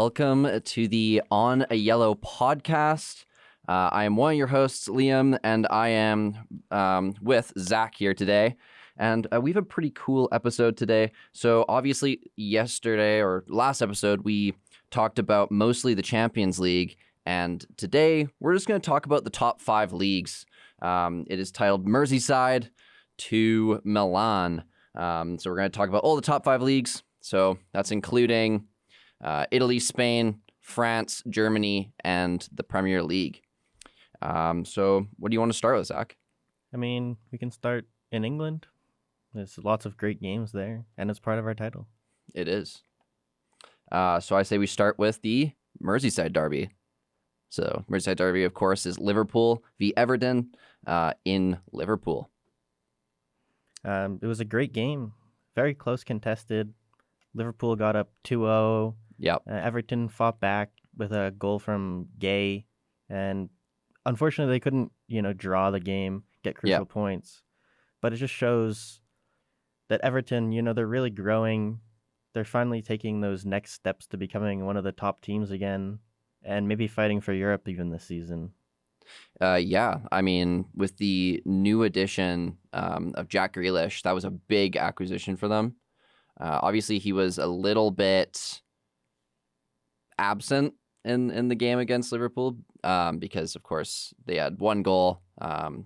welcome to the On a Yellow podcast. I am one of your hosts, Liam, and I am with Zach here today. And we have a pretty cool episode today. So obviously yesterday or last episode, we talked about mostly the Champions League. And today we're just going to talk about the top 5 leagues. It is titled Merseyside To Milan. So we're going to talk about all the top 5 leagues. So that's including Italy, Spain, France, Germany, and the Premier League. So what do you want to start with, Zach? I mean, we can start in England. There's lots of great games there, and it's part of our title. It is. So I say we start with the Merseyside Derby. So Merseyside Derby, of course, is Liverpool v Everton in Liverpool. It was a great game. Very close contested. Liverpool got up 2-0. Yep. Everton fought back with a goal from Gay. And unfortunately, they couldn't, draw the game, get crucial points. But it just shows that Everton, they're really growing. They're finally taking those next steps to becoming one of the top teams again and maybe fighting for Europe even this season. Yeah, I mean, with the new addition of Jack Grealish, that was a big acquisition for them. Obviously, he was a little bit absent in the game against Liverpool because, of course, they had one goal.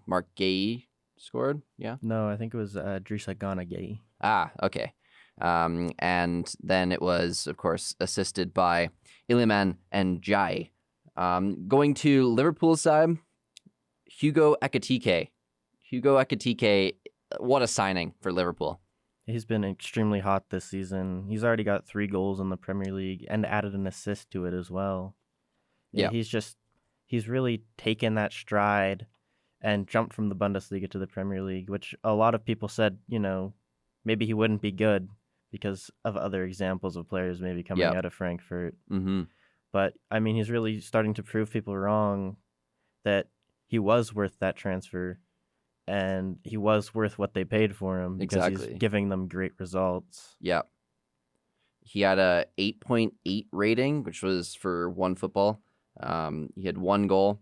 Mark Gay scored, yeah? No, I think it was Drissa Gana Gay. Ah, okay. And then it was, of course, assisted by Iliman and Jai. Going to Liverpool's side, Hugo Ekitike. Hugo Ekitike, what a signing for Liverpool. He's been extremely hot this season. He's already got 3 goals in the Premier League and added an assist to it as well. Yeah. He's really taken that stride and jumped from the Bundesliga to the Premier League, which a lot of people said, maybe he wouldn't be good because of other examples of players maybe coming out of Frankfurt. Mm-hmm. But, I mean, he's really starting to prove people wrong that he was worth that transfer and he was worth what they paid for him because he's giving them great results. Yeah. He had a 8.8 rating, which was for OneFootball. He had 1 goal.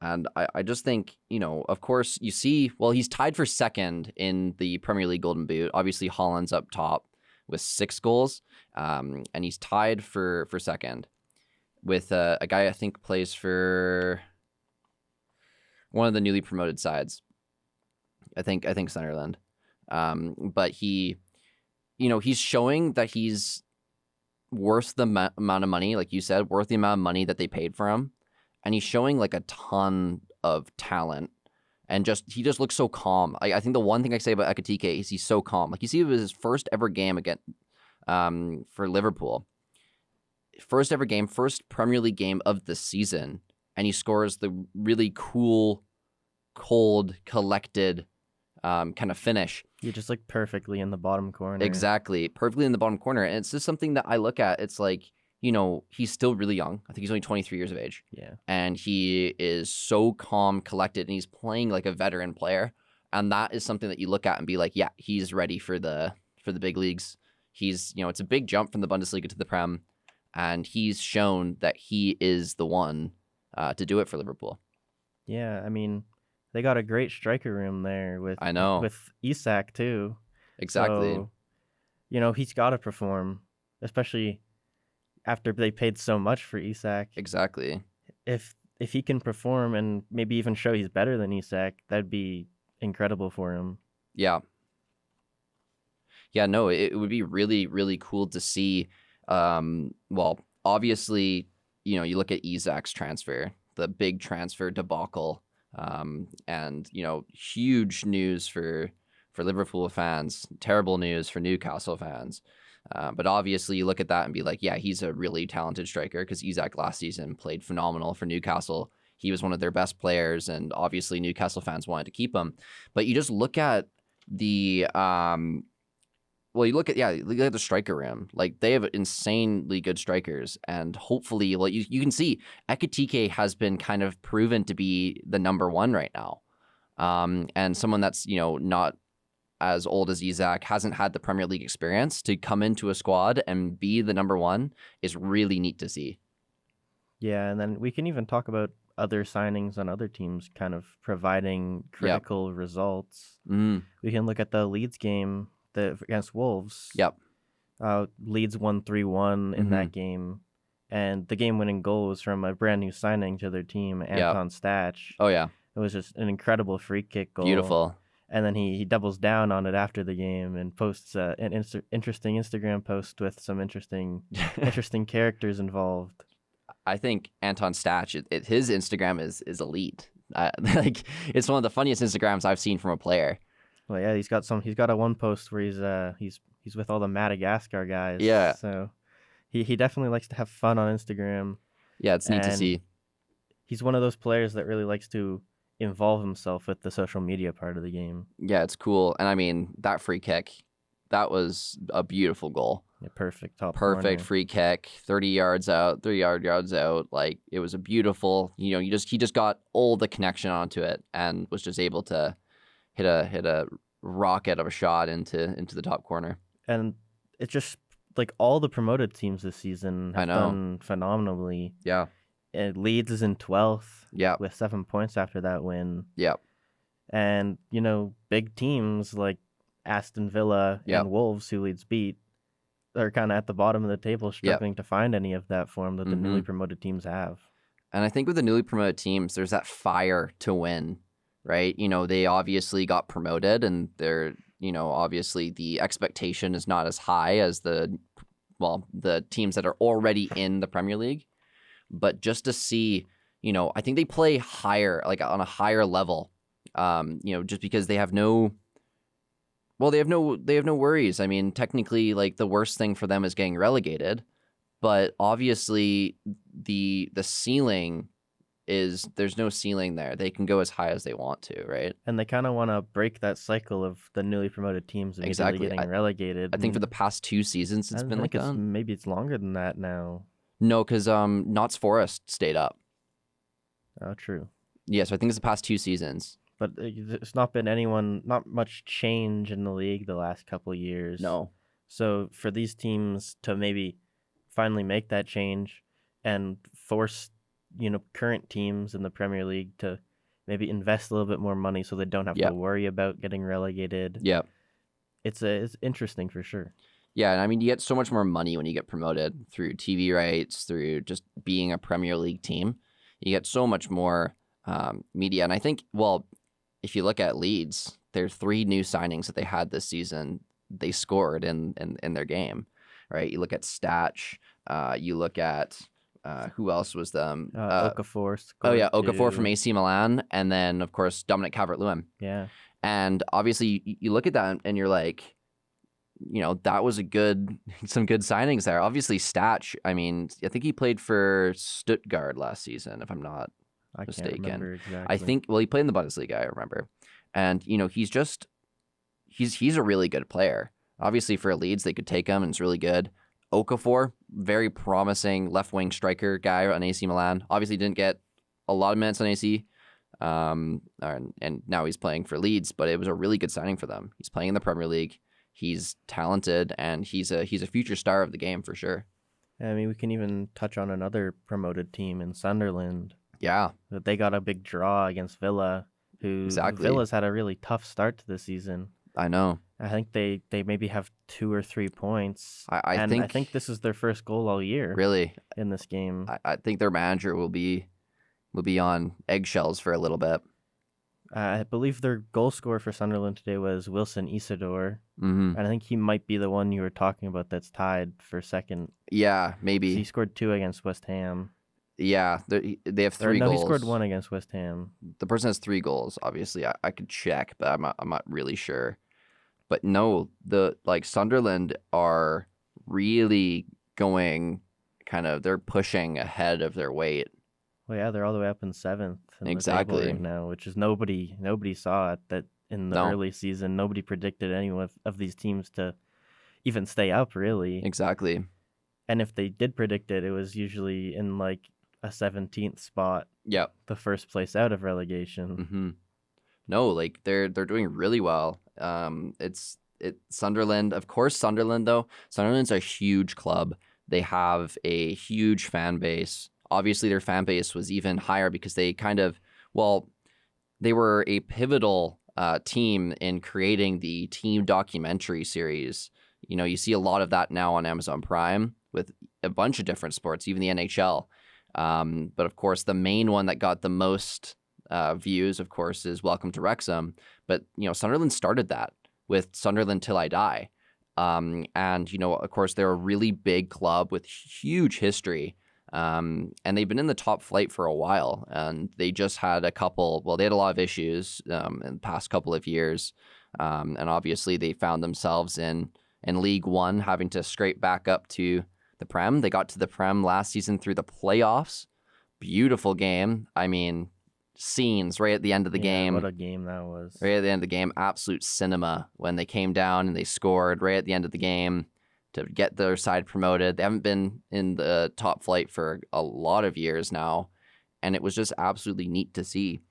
And I just think, of course, you see, well, he's tied for second in the Premier League Golden Boot. Obviously, Haaland's up top with 6 goals. And he's tied for second with a guy I think plays for one of the newly promoted sides. I think Sunderland. But he, he's showing that he's worth the amount of money, like you said, worth the amount of money that they paid for him. And he's showing like a ton of talent. And he just looks so calm. I think the one thing I say about Ekitike is he's so calm. Like you see, it was his first ever game again for Liverpool. First ever game, first Premier League game of the season. And he scores the really cool, cold, collected kind of finish. Yeah, just like perfectly in the bottom corner. Exactly. Perfectly in the bottom corner. And it's just something that I look at. It's like, he's still really young. I think he's only 23 years of age. Yeah. And he is so calm, collected, and he's playing like a veteran player. And that is something that you look at and be like, yeah, he's ready for the big leagues. He's, it's a big jump from the Bundesliga to the Prem. And he's shown that he is the one to do it for Liverpool. Yeah, I mean, they got a great striker room there with Isak too. Exactly. So, he's got to perform, especially after they paid so much for Isak. Exactly. If he can perform and maybe even show he's better than Isak, that'd be incredible for him. Yeah. Yeah, no, it would be really, really cool to see. Well, obviously, you look at Isak's transfer, the big transfer debacle, and, huge news for Liverpool fans, terrible news for Newcastle fans. But obviously you look at that and be like, yeah, he's a really talented striker because Isak last season played phenomenal for Newcastle. He was one of their best players, and obviously Newcastle fans wanted to keep him. But you just look at the you look at the striker room. Like, they have insanely good strikers, and hopefully, you can see Ekitike has been kind of proven to be the number 1 right now, and someone that's not as old as Isak, hasn't had the Premier League experience, to come into a squad and be the number one is really neat to see. Yeah, and then we can even talk about other signings on other teams kind of providing critical results. We can look at the Leeds game against Wolves. Yep. Leeds won 3-1 in that game, and the game-winning goal was from a brand new signing to their team, Anton Stach. Oh, yeah. It was just an incredible free kick goal. Beautiful. And then he doubles down on it after the game and posts an interesting Instagram post with some interesting characters involved. I think Anton Stach, his Instagram is elite. Like, it's one of the funniest Instagrams I've seen from a player. Well, yeah, he's got a one post where he's with all the Madagascar guys. Yeah. So he definitely likes to have fun on Instagram. Yeah, it's neat to see. He's one of those players that really likes to involve himself with the social media part of the game. Yeah, it's cool. And I mean, that free kick, that was a beautiful goal. Yeah, perfect corner. Free kick, 30 yards out. Like, it was a beautiful, he just got all the connection onto it and was just able to hit a rocket of a shot into the top corner. And it's just like all the promoted teams this season have done phenomenally. Yeah. Leeds is in 12th. Yeah. With 7 points after that win. Yeah. And, big teams like Aston Villa and Wolves, who Leeds beat, are kind of at the bottom of the table, struggling to find any of that form that the newly promoted teams have. And I think with the newly promoted teams, there's that fire to win, right? They obviously got promoted, and they're, obviously the expectation is not as high as the teams that are already in the Premier League. But just to see, I think they play higher, like on a higher level, just because they have no worries. I mean, technically, like, the worst thing for them is getting relegated, but obviously the ceiling is, there's no ceiling there. They can go as high as they want to, right? And they kind of want to break that cycle of the newly promoted teams immediately getting relegated. I think for the past 2 seasons, it's been like that. Maybe it's longer than that now. No, because Notts Forest stayed up. Oh, true. Yeah, so I think it's the past 2 seasons. But there's not much change in the league the last couple of years. No. So for these teams to maybe finally make that change and force, current teams in the Premier League to maybe invest a little bit more money so they don't have to worry about getting relegated. Yeah. It's interesting for sure. Yeah, and I mean, you get so much more money when you get promoted through TV rights, through just being a Premier League team. You get so much more media. And I think, if you look at Leeds, there's 3 new signings that they had this season. They scored in their game, right? You look at Stach. You look at who else was them? Okafor. Okafor from AC Milan, and then of course Dominic Calvert-Lewin. Yeah. And obviously, you look at that and you're like, that was some good signings there. Obviously, Stach, I mean, I think he played for Stuttgart last season, if I'm not mistaken. Can't remember exactly. I think, he played in the Bundesliga, I remember. And, he's a really good player. Obviously, for Leeds, they could take him, and it's really good. Okafor, very promising left-wing striker guy on AC Milan. Obviously, didn't get a lot of minutes on AC, and now he's playing for Leeds, but it was a really good signing for them. He's playing in the Premier League. He's talented, and he's a future star of the game for sure. I mean, we can even touch on another promoted team in Sunderland. Yeah. They got a big draw against Villa, Villa's had a really tough start to the season. I know. I think they maybe have 2 or 3 points. I think this is their first goal all year. Really? In this game. I think their manager will be on eggshells for a little bit. I believe their goal scorer for Sunderland today was Wilson Isidore. Mm-hmm. And I think he might be the one you were talking about that's tied for second. Yeah, maybe. So he scored 2 against West Ham. Yeah, they have 3 goals. No, he scored 1 against West Ham. The person has 3 goals. Obviously, I could check, but I'm not really sure. But no, Sunderland are really going they're pushing ahead of their weight. Well, yeah, they're all the way up in 7th in exactly. the table right now, which is nobody saw it that in the early season. Nobody predicted any of these teams to even stay up, really. Exactly. And if they did predict it, it was usually in a 17th spot. Yep. The first place out of relegation. Mm-hmm. No, they're doing really well. Sunderland. Of course, Sunderland, though. Sunderland's a huge club. They have a huge fan base. Obviously, their fan base was even higher because they they were a pivotal team in creating the team documentary series. You see a lot of that now on Amazon Prime with a bunch of different sports, even the NHL. But of course, the main one that got the most views, of course, is Welcome to Wrexham. But, Sunderland started that with Sunderland Till I Die. And, of course, they're a really big club with huge history. And they've been in the top flight for a while. And they just had they had a lot of issues in the past couple of years. And obviously, they found themselves in League One, having to scrape back up to the Prem. They got to the Prem last season through the playoffs. Beautiful game. I mean, scenes right at the end of the game. What a game that was. Right at the end of the game, absolute cinema when they came down and they scored right at the end of the game to get their side promoted. They haven't been in the top flight for a lot of years now, and it was just absolutely neat to see.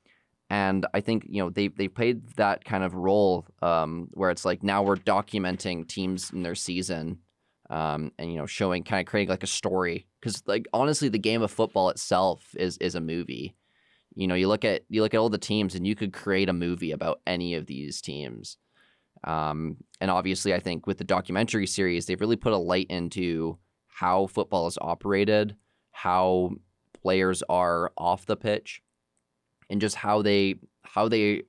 And I think, they played that kind of role where it's like now we're documenting teams in their season and, showing, kind of creating like a story. Because, like, honestly, the game of football itself is a movie. You look at all the teams and you could create a movie about any of these teams. And obviously, I think with the documentary series, they've really put a light into how football is operated, how players are off the pitch, and just how they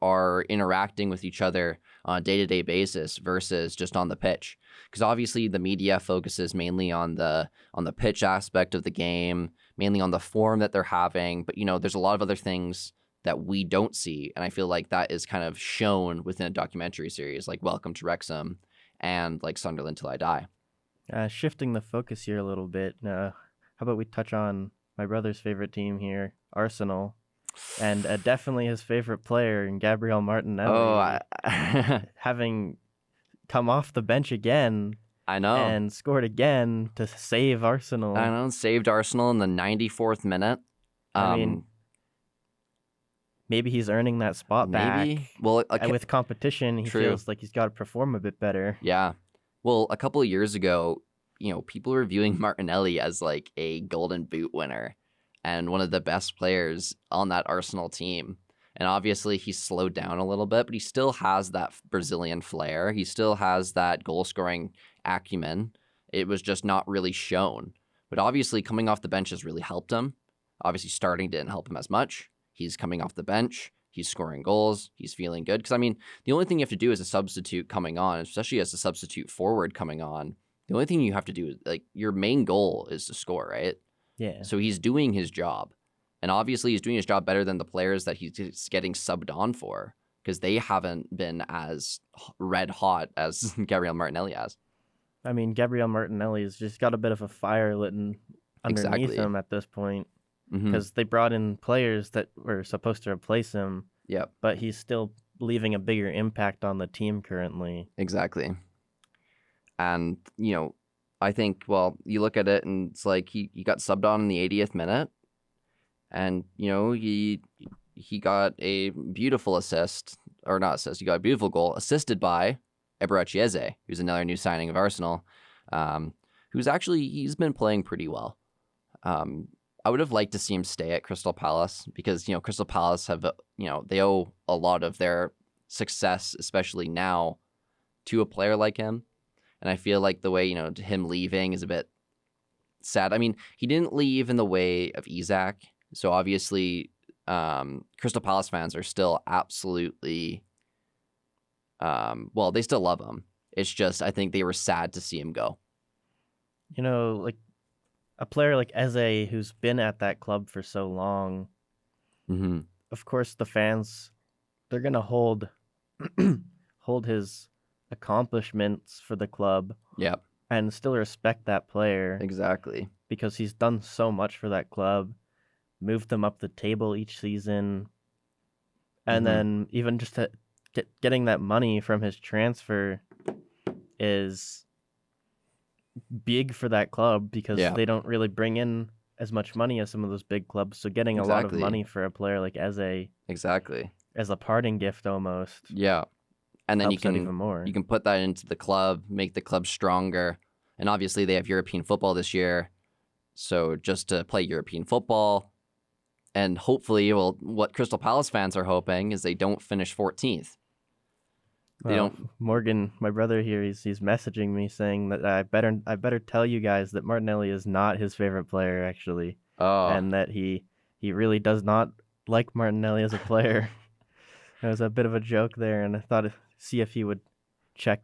are interacting with each other on a day-to-day basis versus just on the pitch. Because obviously the media focuses mainly on the pitch aspect of the game, mainly on the form that they're having. But, there's a lot of other things that we don't see. And I feel like that is kind of shown within a documentary series like Welcome to Wrexham and like Sunderland Till I Die. Shifting the focus here a little bit, how about we touch on my brother's favorite team here, Arsenal. And definitely his favorite player, Gabriel Martinelli, having come off the bench again. I know. And scored again to save Arsenal. I know, saved Arsenal in the 94th minute. I mean, maybe he's earning that spot back. Well, with competition, he feels like he's got to perform a bit better. Yeah. Well, a couple of years ago, people were viewing Martinelli as like a Golden Boot winner and one of the best players on that Arsenal team. And obviously he's slowed down a little bit, but he still has that Brazilian flair. He still has that goal-scoring acumen. It was just not really shown. But obviously coming off the bench has really helped him. Obviously starting didn't help him as much. He's coming off the bench. He's scoring goals. He's feeling good. Because, I mean, the only thing you have to do as a substitute coming on, especially as a substitute forward coming on, the only thing you have to do is, like, your main goal is to score, right? Yeah. So he's doing his job. And obviously he's doing his job better than the players that he's getting subbed on for, because they haven't been as red hot as Gabriel Martinelli has. I mean, Gabriel Martinelli has just got a bit of a fire lit underneath him at this point, because they brought in players that were supposed to replace him. Yeah. But he's still leaving a bigger impact on the team currently. Exactly. And, I think, you look at it and it's like he got subbed on in the 80th minute. And, he got a beautiful assist, or not assist, he got a beautiful goal assisted by Eberechi Eze, who's another new signing of Arsenal, he's been playing pretty well. I would have liked to see him stay at Crystal Palace because, Crystal Palace have, they owe a lot of their success, especially now, to a player like him. And I feel like the way, him leaving is a bit sad. I mean, he didn't leave in the way of Isak. So obviously, Crystal Palace fans are still absolutely, they still love him. It's just, I think they were sad to see him go. Like a player like Eze, who's been at that club for so long, of course, the fans, they're going to hold his accomplishments for the club. Yep. And still respect that player. Exactly. Because he's done so much for that club, moved them up the table each season. And then even just getting that money from his transfer is big for that club because they don't really bring in as much money as some of those big clubs. So getting a lot of money for a player like Eze, exactly, as a parting gift almost. Yeah, and then helps that even more. you can put that into the club, make the club stronger. And obviously they have European football this year. So just to play European football, and hopefully, well, what Crystal Palace fans are hoping is they don't finish 14th. They don't. Morgan, my brother here, he's messaging me saying that I better tell you guys that Martinelli is not his favorite player actually, and that he really does not like Martinelli as a player. It was a bit of a joke there, and I thought see if he would check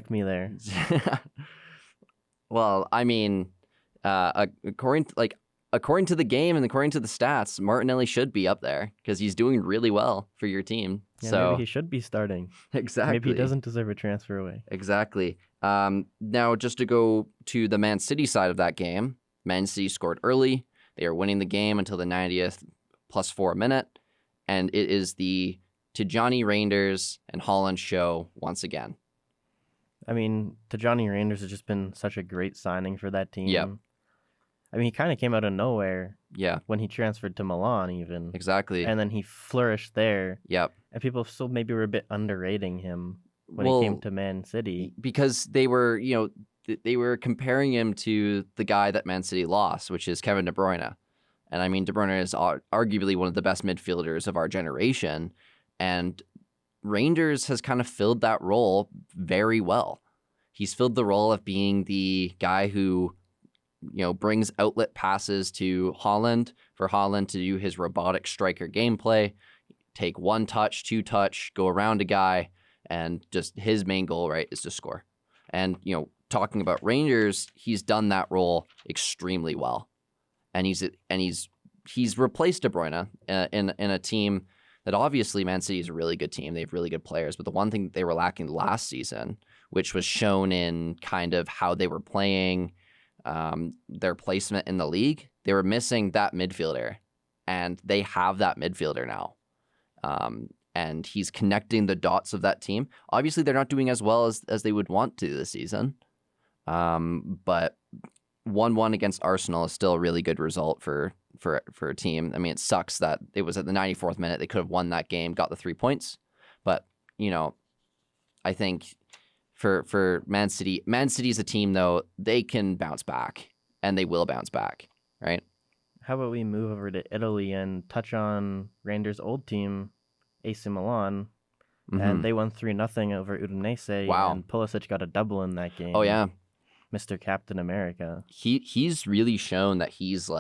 me there. Well, I mean, according to the game and according to the stats, Martinelli should be up there because he's doing really well for your team. Yeah, so maybe he should be starting. Exactly. Maybe he doesn't deserve a transfer away. Exactly. Now, just to go to the Man City side of that game, Man City scored early. They are winning the game until the 90th +4 minute, and it is the Tijani Reinders and Holland show once again. I mean, Tijani Reinders has just been such a great signing for that team. Yep. I mean, he kind of came out of nowhere. Yeah. When he transferred to Milan, even. Exactly. And then he flourished there. Yep. And people still maybe were a bit underrating him when he came to Man City. Because they were, they were comparing him to the guy that Man City lost, which is Kevin De Bruyne. And I mean, De Bruyne is arguably one of the best midfielders of our generation. And Reinders has kind of filled that role very well. He's filled the role of being the guy who, brings outlet passes to Holland for Holland to do his robotic striker gameplay, take one touch, two touch, go around a guy, and just his main goal, right, is to score. And, talking about Reinders, he's done that role extremely well. And he's replaced De Bruyne in a team that obviously Man City is a really good team. They have really good players. But the one thing that they were lacking last season, which was shown in kind of how they were playing, their placement in the league, they were missing that midfielder. And they have that midfielder now. And he's connecting the dots of that team. Obviously, they're not doing as well as they would want to this season. But 1-1 against Arsenal is still a really good result for a team. I mean, it sucks that it was at the 94th minute. They could have won that game, got the 3 points. But, I think for Man City, Man City's a team, though, they can bounce back, and they will bounce back, right? How about we move over to Italy and touch on Reinders' old team, AC Milan, and they won 3-0 over Udinese. Wow. And Pulisic got a double in that game. Oh, yeah. Mr. Captain America. He's really shown that he's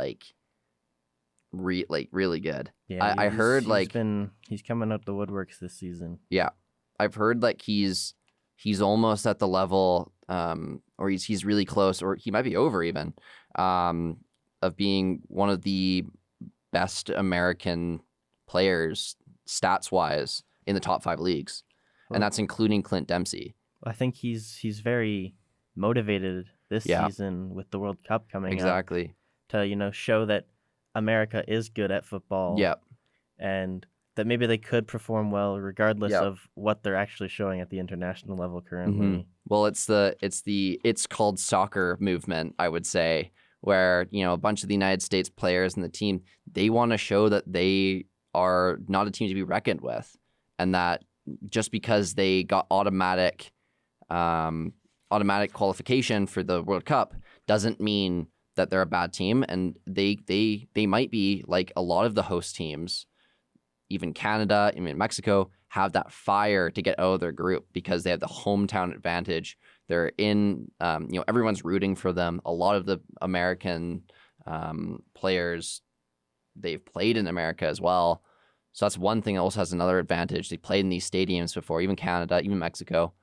really good. Yeah, I heard he's coming out the woodworks this season. Yeah, I've heard he's almost at the level, or he's really close, or he might be over even, of being one of the best American players stats wise in the top 5 leagues, and that's including Clint Dempsey. I think he's very motivated this season with the World Cup coming up to show that America is good at football. Yep. And that maybe they could perform well regardless of what they're actually showing at the international level currently. Well, it's called soccer movement, I would say, where a bunch of the United States players and the team, they want to show that they are not a team to be reckoned with, and that just because they got automatic qualification for the World Cup doesn't mean that they're a bad team. And they might be like a lot of the host teams, even Canada, even Mexico, have that fire to get out of their group because they have the hometown advantage. They're in, everyone's rooting for them. A lot of the American players, they've played in America as well. So that's one thing that also has another advantage. They played in these stadiums before, even Canada, even Mexico,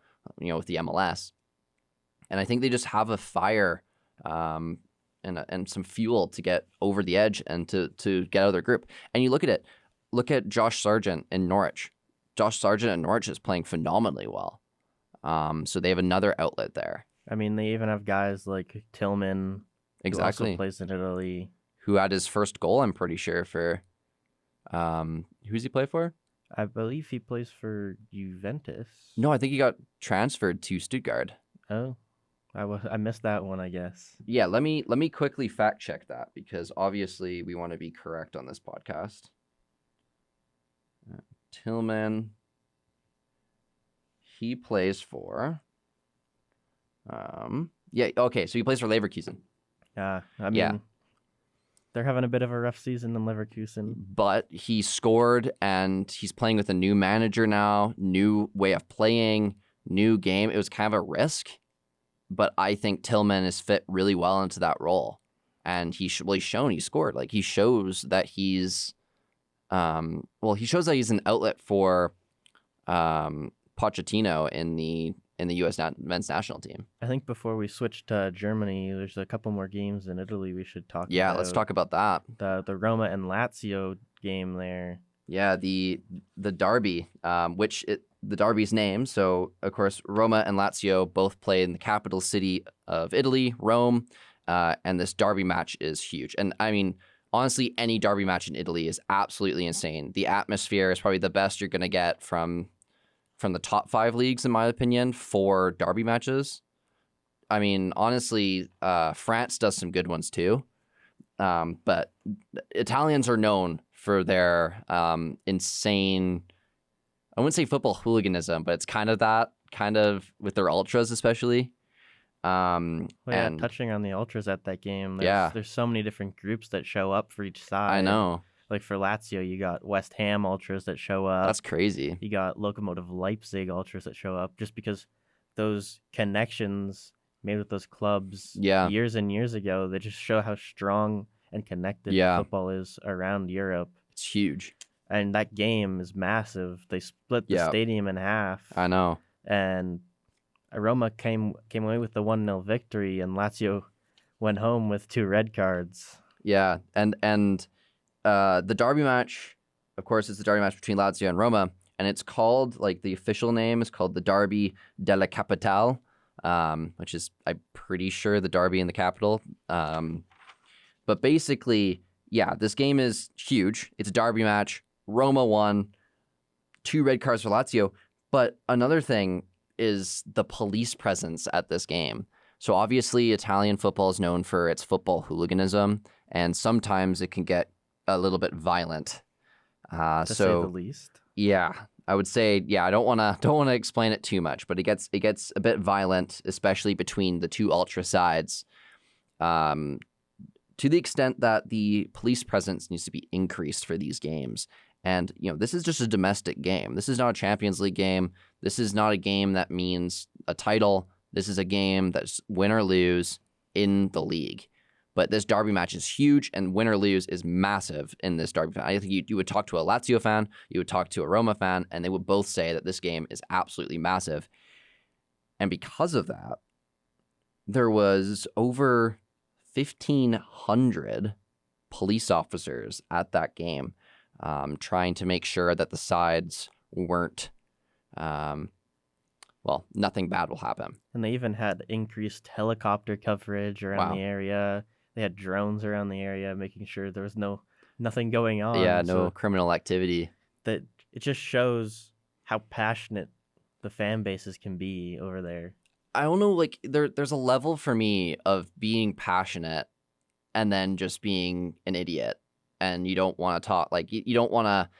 with the MLS. And I think they just have a fire and some fuel to get over the edge and to get out of their group. And you look at it. Look at Josh Sargent in Norwich. Josh Sargent in Norwich is playing phenomenally well. So they have another outlet there. I mean, they even have guys like Tillman, who also plays in Italy, who had his first goal, I'm pretty sure, for who's he play for? I believe he plays for Juventus. No, I think he got transferred to Stuttgart. Oh, I missed that one, I guess. Yeah, let me quickly fact check that, because obviously we want to be correct on this podcast. Tillman, he plays for. Yeah. Okay. So he plays for Leverkusen. I mean, they're having a bit of a rough season in Leverkusen. But he scored, and he's playing with a new manager now, new way of playing, new game. It was kind of a risk, but I think Tillman is fit really well into that role. And he's shown he scored. Like, he shows that he's, he shows that he's an outlet for Pochettino in the U.S. men's national team. I think before we switch to Germany, there's a couple more games in Italy we should talk about. Yeah, let's talk about that. The Roma and Lazio game there. Yeah, the derby, the derby's name. So, of course, Roma and Lazio both play in the capital city of Italy, Rome, and this derby match is huge. And, I mean, honestly, any derby match in Italy is absolutely insane. The atmosphere is probably the best you're going to get from the top 5 leagues, in my opinion, for derby matches. I mean, honestly, France does some good ones too. But Italians are known for their insane, I wouldn't say football hooliganism, but it's kind of with their ultras especially. And touching on the ultras at that game, there's so many different groups that show up for each side. I know. Like for Lazio, you got West Ham ultras that show up. That's crazy. You got Lokomotiv Leipzig ultras that show up just because those connections made with those clubs years and years ago, they just show how strong and connected football is around Europe. It's huge. And that game is massive. They split the stadium in half. I know. And Roma came away with the 1-0 victory, and Lazio went home with 2 red cards. Yeah, and the derby match, of course, is the derby match between Lazio and Roma, and it's called, like, the official name is called the Derby della Capitale, which is, I'm pretty sure, the derby in the capital. But basically, this game is huge. It's a derby match. Roma won, 2 red cards for Lazio. But another thing is the police presence at this game. So obviously, Italian football is known for its football hooliganism, and sometimes it can get a little bit violent. To say the least. Yeah, I would say, I don't want to explain it too much, but it gets a bit violent, especially between the two ultra sides, to the extent that the police presence needs to be increased for these games. And, this is just a domestic game. This is not a Champions League game. This is not a game that means a title. This is a game that's win or lose in the league. But this derby match is huge, and win or lose is massive in this derby. I think you would talk to a Lazio fan, you would talk to a Roma fan, and they would both say that this game is absolutely massive. And because of that, there was over 1,500 police officers at that game, trying to make sure that the sides weren't, nothing bad will happen. And they even had increased helicopter coverage around the area. They had drones around the area, making sure there was nothing going on. Yeah, no criminal activity. That it just shows how passionate the fan bases can be over there. I don't know, like there's a level for me of being passionate and then just being an idiot, and you don't want to talk, like you don't want to,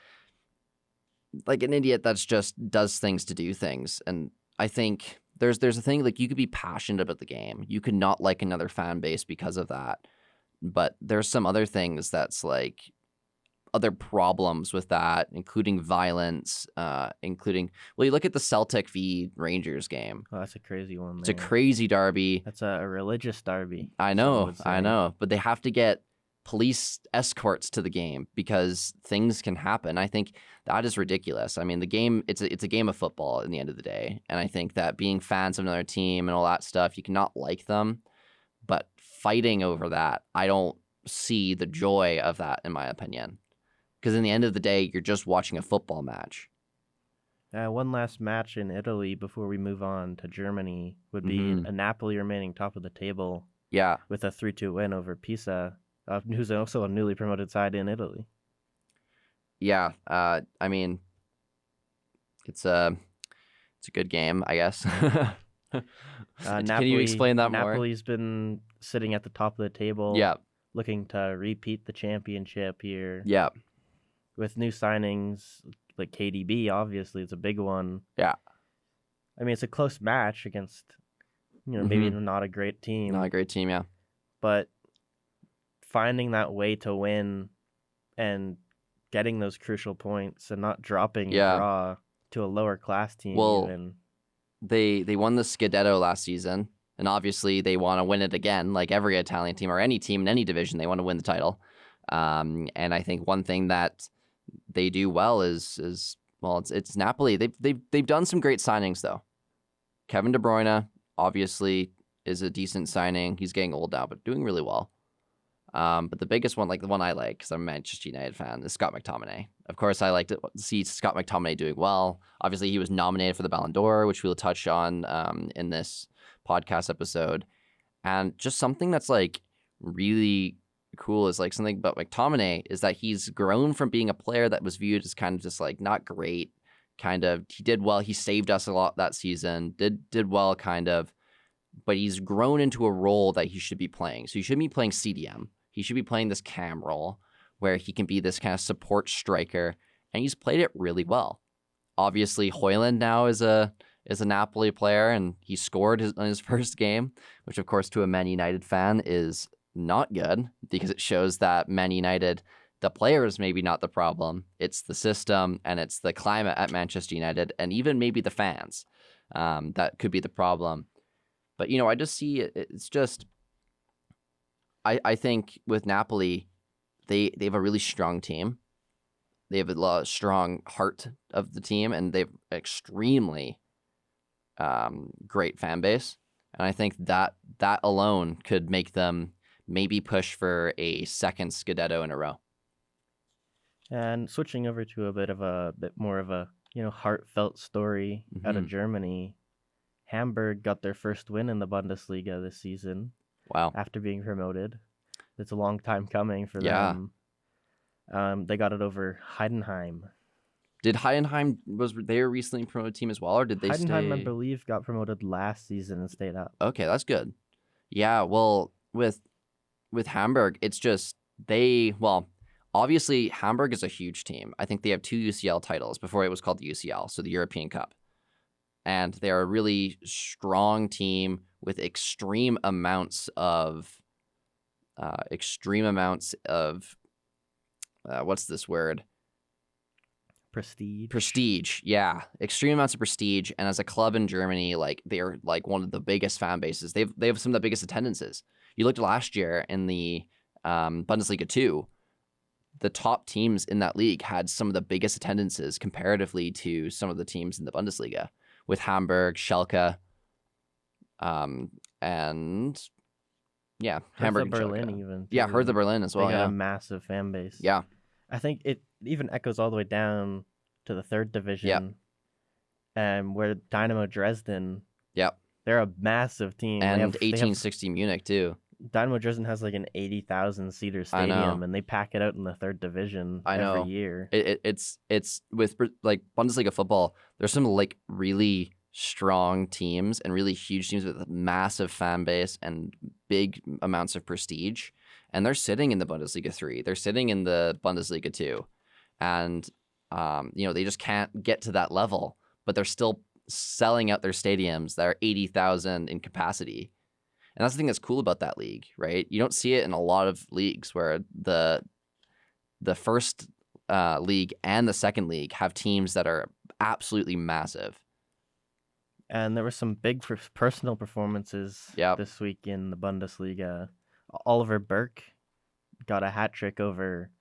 like an idiot that's just does things to do things. And I think there's a thing, like, you could be passionate about the game. You could not like another fan base because of that. But there's some other things that's like other problems with that, including violence, you look at the Celtic v Rangers game. Oh, that's a crazy one. It's a crazy derby. That's a religious derby. I know. But they have to get police escorts to the game because things can happen. I think that is ridiculous. I mean, the game, it's a game of football in the end of the day. And I think that being fans of another team and all that stuff, you cannot like them. But fighting over that, I don't see the joy of that, in my opinion. Because in the end of the day, you're just watching a football match. One last match in Italy before we move on to Germany would be Napoli remaining top of the table. Yeah. With a 3-2 win over Pisa, who's also a newly promoted side in Italy. Yeah, I mean, it's a good game, I guess. Can you explain that more? Napoli's been sitting at the top of the table. Yeah. Looking to repeat the championship here. Yeah. With new signings like KDB, obviously, it's a big one. Yeah. I mean, it's a close match against, maybe not a great team. Not a great team, yeah. But finding that way to win and getting those crucial points and not dropping a draw to a lower class team even. They won the Scudetto last season, and obviously they want to win it again, like every Italian team or any team in any division. They want to win the title. And I think one thing that they do well is it's Napoli. They've done some great signings though. Kevin De Bruyne obviously is a decent signing. He's getting old now, but doing really well. But the biggest one, like the one I like, because I'm a Manchester United fan, is Scott McTominay. Of course, I like to see Scott McTominay doing well. Obviously, he was nominated for the Ballon d'Or, which we'll touch on in this podcast episode. And just something that's like really cool is like something about McTominay is that he's grown from being a player that was viewed as kind of just like not great. Kind of, he did well. He saved us a lot that season. Did well, kind of. But he's grown into a role that he should be playing. So he shouldn't be playing CDM. He should be playing this cam role where he can be this kind of support striker, and he's played it really well. Obviously, Højlund now is a Napoli player, and he scored in his first game, which of course to a Man United fan is not good because it shows that Man United, the players maybe not the problem. It's the system and it's the climate at Manchester United, and even maybe the fans that could be the problem. But I just see it's just. I think with Napoli, they have a really strong team. They have a strong heart of the team, and they have extremely great fan base. And I think that alone could make them maybe push for a second Scudetto in a row. And switching over to a bit more of a heartfelt story out of Germany, Hamburg got their first win in the Bundesliga this season. Wow. After being promoted. It's a long time coming for them. They got it over Heidenheim. Did Heidenheim, was they a recently promoted team as well, or did they Heidenheim, stay? I believe, got promoted last season and stayed up. Okay, that's good. Yeah, well, with Hamburg, it's just obviously Hamburg is a huge team. I think they have 2 UCL titles before it was called the UCL, so the European Cup. And they're a really strong team with extreme amounts of what's this word? Prestige. Yeah. Extreme amounts of prestige. And as a club in Germany, like they're like one of the biggest fan bases. They have some of the biggest attendances. You looked last year in the Bundesliga 2, the top teams in that league had some of the biggest attendances comparatively to some of the teams in the Bundesliga, with Hamburg, Schalke, and yeah, Hamburg, Berlin Schalke. even. Yeah, Hertha Berlin as well. They got a massive fan base. Yeah, I think it even echoes all the way down to the 3rd division, where Dynamo Dresden. Yeah, they're a massive team. And 1860 Munich too. Dynamo Dresden has like an 80,000 seater stadium, and they pack it out in the 3rd division every year. It's with like Bundesliga football. There's some like really strong teams and really huge teams with a massive fan base and big amounts of prestige, and they're sitting in the Bundesliga 3. They're sitting in the Bundesliga 2, and they just can't get to that level, but they're still selling out their stadiums that are 80,000 in capacity. And that's the thing that's cool about that league, right? You don't see it in a lot of leagues where the first league and the second league have teams that are absolutely massive. And there were some big personal performances this week in the Bundesliga. Oliver Burke got a hat trick over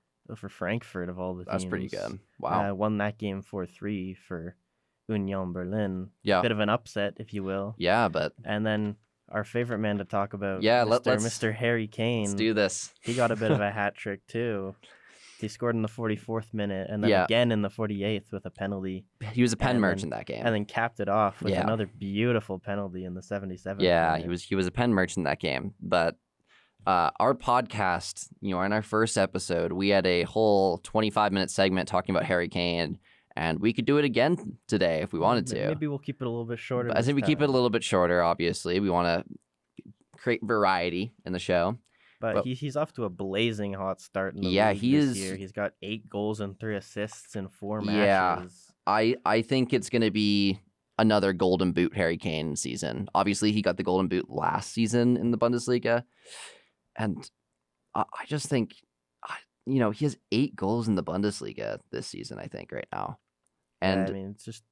Frankfurt of all the teams. That's pretty good. Wow. Won that game 4-3 for Union Berlin. Yeah. Bit of an upset, if you will. Yeah, but... And then our favorite man to talk about, Mr. Harry Kane. Let's do this. He got a bit of a hat trick too. He scored in the 44th minute and then again in the 48th with a penalty. He was a pen merchant that game. And then capped it off with another beautiful penalty in the 77th Yeah, minute. he was a pen merchant that game. But our podcast, in our first episode, we had a whole 25-minute segment talking about Harry Kane. And we could do it again today if we wanted to. Maybe we'll keep it a little bit shorter. But I think we keep it a little bit shorter, obviously. We want to create variety in the show. But he's off to a blazing hot start in the league this year. He's got 8 goals and 3 assists in 4 matches. I think it's going to be another Golden Boot Harry Kane season. Obviously, he got the Golden Boot last season in the Bundesliga, and I just think, he has 8 goals in the Bundesliga this season, I think, right now. Yeah, And I mean, it's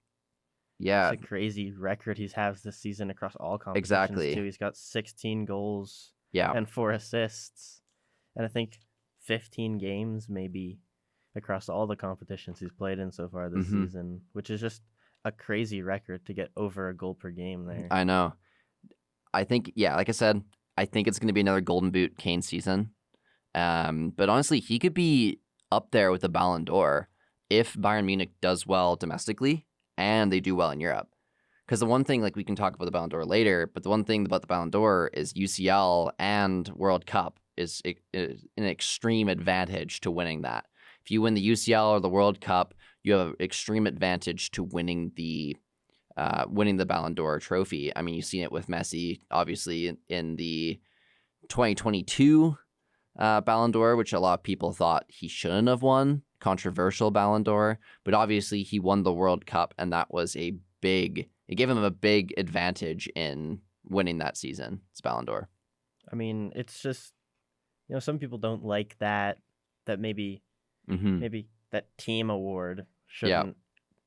yeah, a crazy record he has this season across all competitions, exactly. too. He's got 16 goals Yeah. and 4 assists, and I think 15 games maybe across all the competitions he's played in so far this season, which is just a crazy record to get over a goal per game there. I know. I think, like I said, I think it's going to be another Golden Boot Kane season. But honestly, he could be up there with the Ballon d'Or if Bayern Munich does well domestically and they do well in Europe. Because the one thing, like, we can talk about the Ballon d'Or later, but the one thing about the Ballon d'Or is UCL and World Cup is an extreme advantage to winning that. If you win the UCL or the World Cup, you have an extreme advantage to winning the Ballon d'Or trophy. I mean, you've seen it with Messi, obviously, in the 2022 Ballon d'Or, which a lot of people thought he shouldn't have won, controversial Ballon d'Or, but obviously he won the World Cup, and that was it gave him a big advantage in winning that season. It's Ballon d'Or. I mean, it's just, some people don't like that maybe that team award shouldn't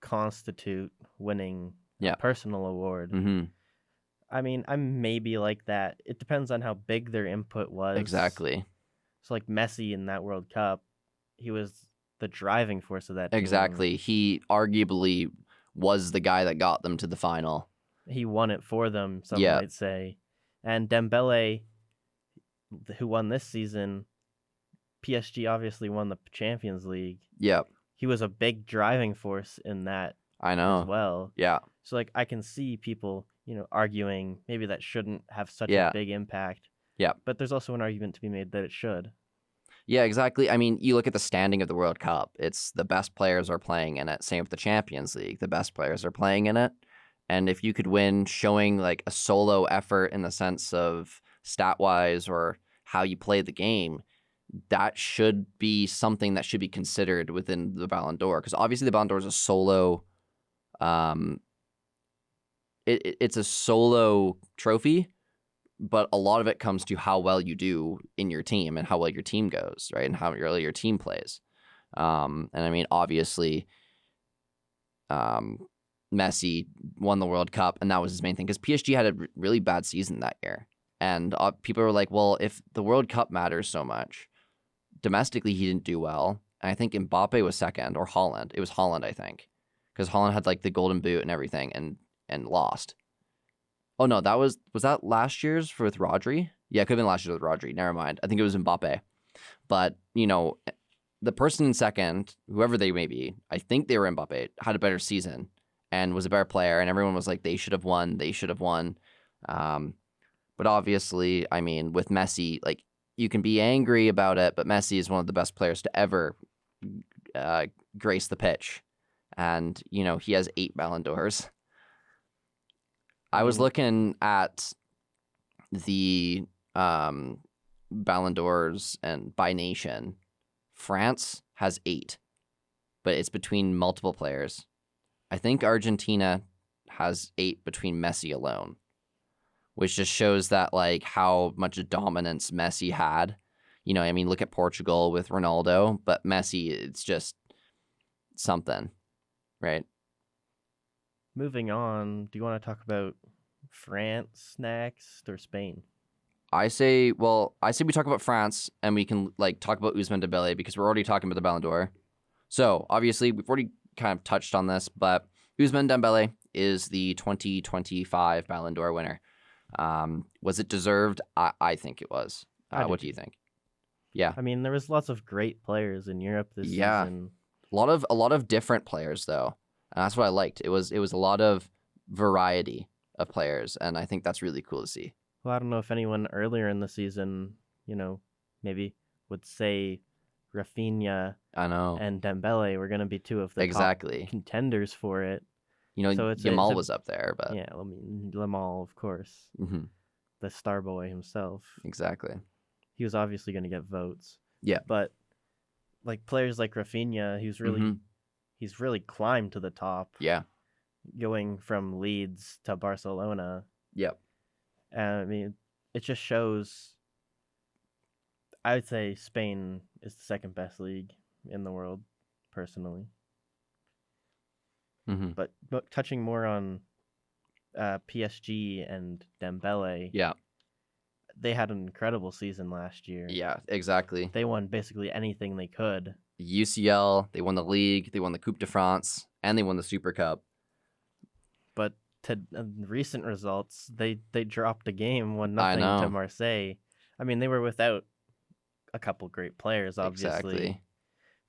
constitute winning a personal award. I mean, I'm maybe like that. It depends on how big their input was. Exactly. So like Messi in that World Cup, he was the driving force of that team. Exactly. He arguably was the guy that got them to the final. He won it for them, some might say. And Dembele, who won this season, PSG obviously won the Champions League. Yep. He was a big driving force in that I know. as well. Yeah. So like I can see people, arguing maybe that shouldn't have such a big impact. Yeah. But there's also an argument to be made that it should. Yeah, exactly. I mean, you look at the standing of the World Cup. It's the best players are playing in it. Same with the Champions League. The best players are playing in it. And if you could win showing like a solo effort in the sense of stat-wise or how you play the game, that should be something that should be considered within the Ballon d'Or. Because obviously the Ballon d'Or is a solo it's a solo trophy, but a lot of it comes to how well you do in your team and how well your team goes, right? And how well your team plays. And I mean, obviously, Messi won the World Cup, and that was his main thing because PSG had a really bad season that year. And people were like, well, if the World Cup matters so much, domestically he didn't do well. And I think Mbappe was second, or Haaland. It was Haaland, I think, because Haaland had like the golden boot and everything and lost. Oh, no, was that last year's with Rodri? Yeah, it could have been last year with Rodri. Never mind. I think it was Mbappe. But, the person in second, whoever they may be, I think they were Mbappe, had a better season and was a better player. And everyone was like, they should have won. They should have won. But obviously, I mean, with Messi, like, you can be angry about it, but Messi is one of the best players to ever grace the pitch. And, he has 8 Ballon d'Ors. I was looking at the Ballon d'Ors and by nation. France has 8, but it's between multiple players. I think Argentina has 8 between Messi alone, which just shows that like how much dominance Messi had. I mean, look at Portugal with Ronaldo, but Messi, it's just something, right? Moving on, do you want to talk about France next or Spain? I say we talk about France and we can like talk about Ousmane Dembele because we're already talking about the Ballon d'Or. So obviously we've already kind of touched on this, but Ousmane Dembele is the 2025 Ballon d'Or winner. Was it deserved? I think it was. What do you think? Yeah. I mean, there was lots of great players in Europe this season. A lot of different players though. And that's what I liked. It was a lot of variety of players, and I think that's really cool to see. Well, I don't know if anyone earlier in the season, maybe would say Rafinha and Dembele were going to be 2 of the top contenders for it. So Yamal was up there, but yeah, I mean, Yamal, of course, the star boy himself. Exactly. He was obviously going to get votes. Yeah, but like players like Rafinha, he's really climbed to the top. Yeah. going from Leeds to Barcelona. Yep. I mean, it just shows. I would say Spain is the second best league in the world, personally. Mm-hmm. But touching more on PSG and Dembele, Yeah. they had an incredible season last year. Yeah, exactly. They won basically anything they could. UCL, they won the league, they won the Coupe de France, and they won the Super Cup. But to recent results, they dropped a game, 1-0 I know. to Marseille. I mean, they were without a couple great players, obviously, Exactly.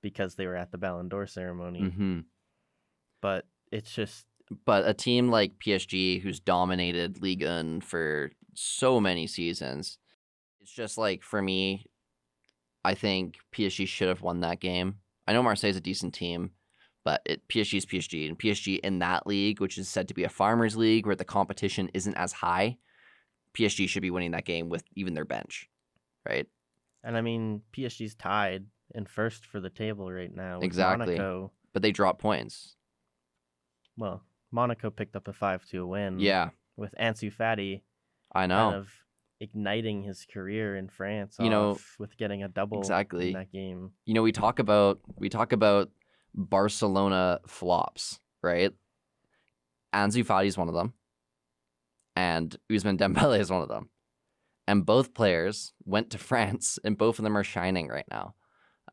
because they were at the Ballon d'Or ceremony. Mm-hmm. But it's just. But a team like PSG, who's dominated Ligue 1 for so many seasons, it's just like, for me, I think PSG should have won that game. I know Marseille's a decent team, but PSG is PSG. And PSG in that league, which is said to be a farmers league where the competition isn't as high, PSG should be winning that game with even their bench, right? And I mean, PSG's tied in first for the table right now with Exactly. Monaco. But they dropped points. Well, Monaco picked up a 5-2 win. Yeah. With Ansu Fati. I know. Kind of igniting his career in France, with getting a double in that game. We talk about Barcelona flops, right? Ansu Fati is one of them, and Ousmane Dembele is one of them, and both players went to France, and both of them are shining right now.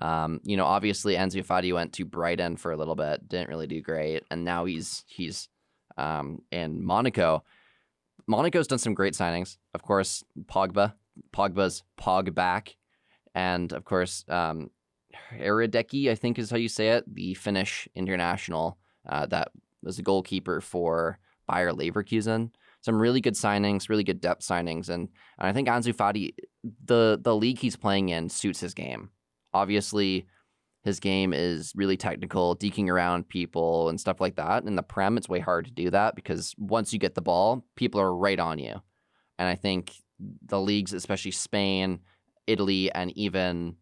Obviously Ansu Fati went to Brighton for a little bit, didn't really do great, and now he's in Monaco. Monaco's done some great signings. Of course, Pogba's back. And of course, Erideki, I think is how you say it, the Finnish international that was the goalkeeper for Bayer Leverkusen. Some really good signings, really good depth signings. And I think Ansu Fati, the league he's playing in suits his game. Obviously, his game is really technical, deking around people and stuff like that. In the Prem, it's way hard to do that because once you get the ball, people are right on you. And I think the leagues, especially Spain, Italy, and even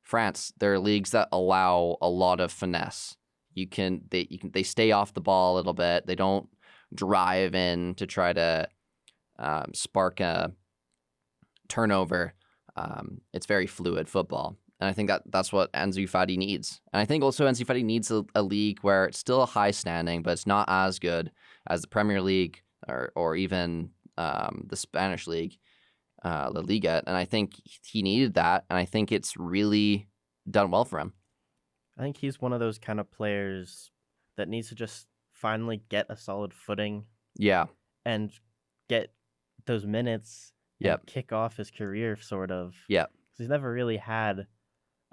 France, they're leagues that allow a lot of finesse. They stay off the ball a little bit. They don't drive in to try to spark a turnover. It's very fluid football. And I think that's what Ansu Fati needs. And I think also Ansu Fati needs a league where it's still a high standing, but it's not as good as the Premier League or even the Spanish league, La Liga. And I think he needed that. And I think it's really done well for him. I think he's one of those kind of players that needs to just finally get a solid footing. Yeah. And get those minutes and kick off his career, sort of. Yeah. Because he's never really had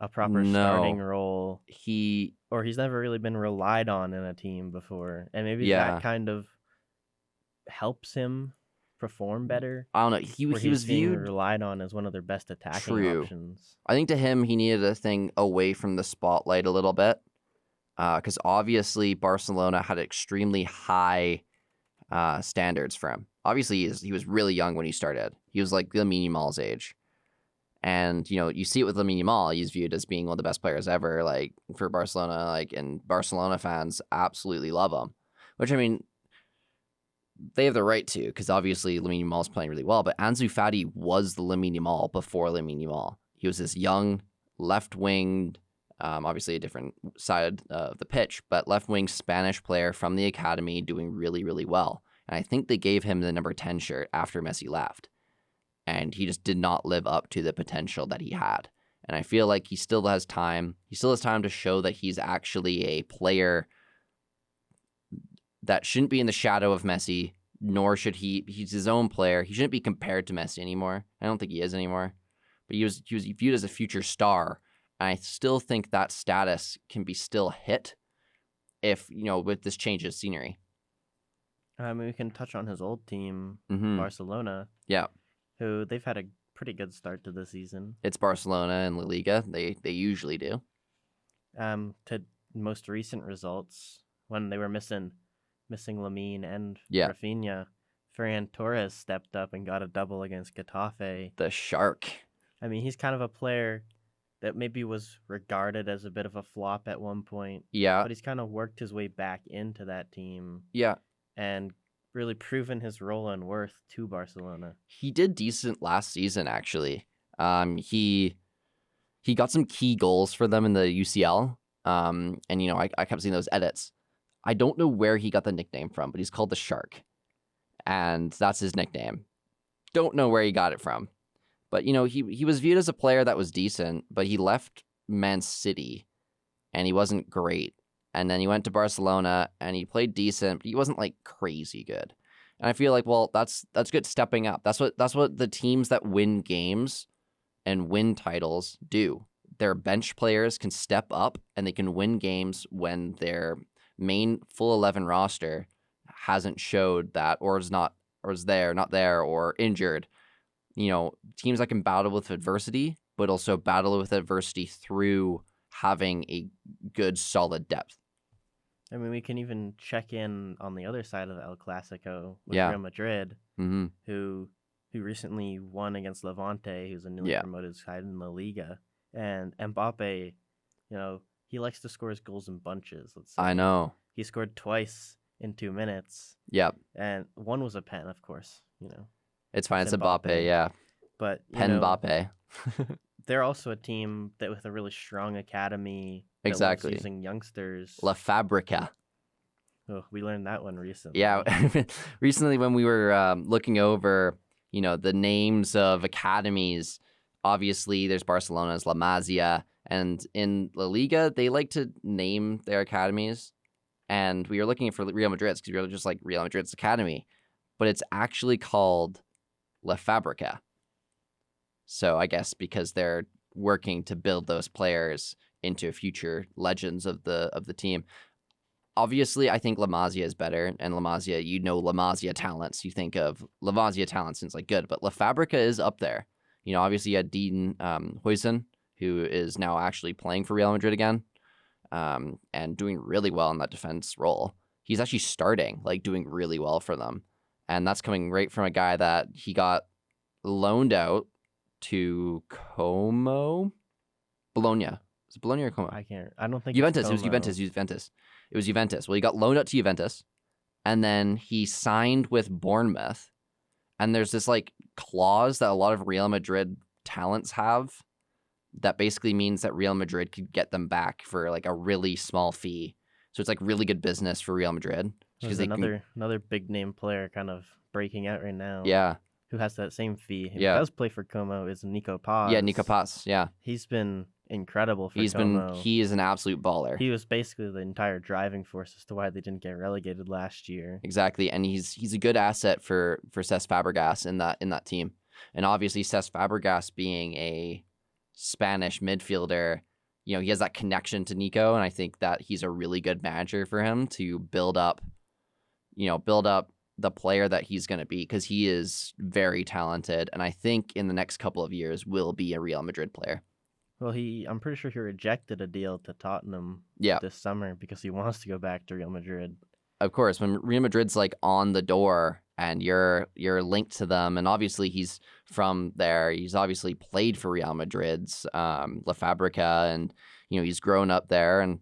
a proper starting role. He's never really been relied on in a team before. And maybe that kind of helps him perform better. I don't know. He was viewed relied on as one of their best attacking options. I think to him, he needed a thing away from the spotlight a little bit. Because obviously Barcelona had extremely high standards for him. Obviously, he was really young when he started. He was like Lamine Yamal's age. And, you see it with Lamine Yamal. He's viewed as being one of the best players ever, like, for Barcelona. Like, and Barcelona fans absolutely love him. Which, I mean, they have the right to, because obviously Lamine Yamal's playing really well. But Ansu Fati was the Lamine Yamal before Lamine Yamal. He was this young, left-winged, obviously a different side of the pitch, but left-wing Spanish player from the academy doing really, really well. And I think they gave him the number 10 shirt after Messi left. And he just did not live up to the potential that he had. And I feel like he still has time. He still has time to show that he's actually a player that shouldn't be in the shadow of Messi, nor should he's his own player. He shouldn't be compared to Messi anymore. I don't think he is anymore. But he was viewed as a future star. And I still think that status can be still hit if, with this change of scenery. I mean, we can touch on his old team, Barcelona. Yeah. Who they've had a pretty good start to the season. It's Barcelona and La Liga. They usually do. To most recent results, when they were missing Lamine and Rafinha, Ferran Torres stepped up and got a double against Getafe. The Shark. I mean, he's kind of a player that maybe was regarded as a bit of a flop at one point, Yeah. but he's kind of worked his way back into that team Yeah. and really proven his role and worth to Barcelona. He did decent last season, actually. He got some key goals for them in the UCL. And, I kept seeing those edits. I don't know where he got the nickname from, but he's called the Shark. And that's his nickname. Don't know where he got it from. But, he was viewed as a player that was decent, but he left Man City and he wasn't great. And then he went to Barcelona and he played decent, but he wasn't like crazy good. And I feel like, well, that's good stepping up. That's what the teams that win games and win titles do. Their bench players can step up and they can win games when their main full 11 roster hasn't showed that, or is not there or injured. Teams that can battle with adversity, but also battle with adversity through having a good, solid depth. I mean, we can even check in on the other side of El Clasico with Real Madrid, who recently won against Levante, who's a newly promoted side in La Liga. And Mbappe, he likes to score his goals in bunches, let's say. I know. He scored twice in 2 minutes. Yep. And one was a pen, of course, It's fine. It's Mbappe, yeah. But Mbappe. They're also a team that with a really strong academy. Exactly. Using youngsters. La Fabrica. Oh, we learned that one recently. Yeah. Recently when we were looking over, the names of academies, obviously there's Barcelona's La Masia. And in La Liga, they like to name their academies. And we were looking for Real Madrid's because we were just like Real Madrid's academy. But it's actually called La Fabrica. So I guess because they're working to build those players into future legends of the team. Obviously, I think La Masia is better, and La Masia, La Masia talents. You think of La Masia talents, and it's like good, but La Fabrica is up there. Obviously you had Dean Huijsen, who is now actually playing for Real Madrid again, and doing really well in that defense role. He's actually starting, doing really well for them, and that's coming right from a guy that he got loaned out to Bologna. Is it Bologna or Como? I don't think Juventus. It's It was Juventus. It was Juventus. Well, he got loaned out to Juventus, and then he signed with Bournemouth. And there's this clause that a lot of Real Madrid talents have that basically means that Real Madrid could get them back for a really small fee. So it's really good business for Real Madrid. There's another big name player kind of breaking out right now. Yeah. Who has that same fee? Who yeah. does play for Como is Nico Paz. Yeah, Nico Paz. Yeah. He's been incredible for Como. He is an absolute baller. He was basically the entire driving force as to why they didn't get relegated last year. Exactly, and he's a good asset for Cesc Fabregas in that team. And obviously Cesc Fabregas being a Spanish midfielder, he has that connection to Nico, and I think that he's a really good manager for him to build up the player that he's going to be, because he is very talented, and I think in the next couple of years will be a Real Madrid player. Well, I'm pretty sure he rejected a deal to Tottenham this summer because he wants to go back to Real Madrid. Of course, when Real Madrid's on the door and you're linked to them, and obviously he's from there. He's obviously played for Real Madrid's La Fabrica, and he's grown up there, and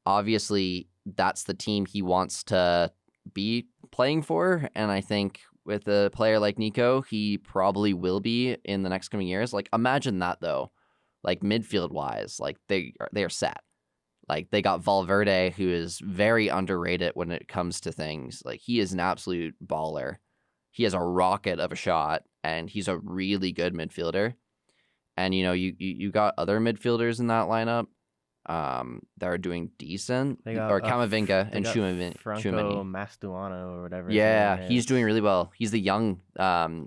obviously that's the team he wants to be playing for. And I think with a player like Nico, he probably will be in the next coming years. Imagine that though, midfield wise, they are set. They got Valverde, who is very underrated when it comes to things. He is an absolute baller. He has a rocket of a shot, and he's a really good midfielder. And you got other midfielders in that lineup that are doing decent, or Camavinga and Franco Mastuano or whatever. Yeah, he's doing really well. He's the young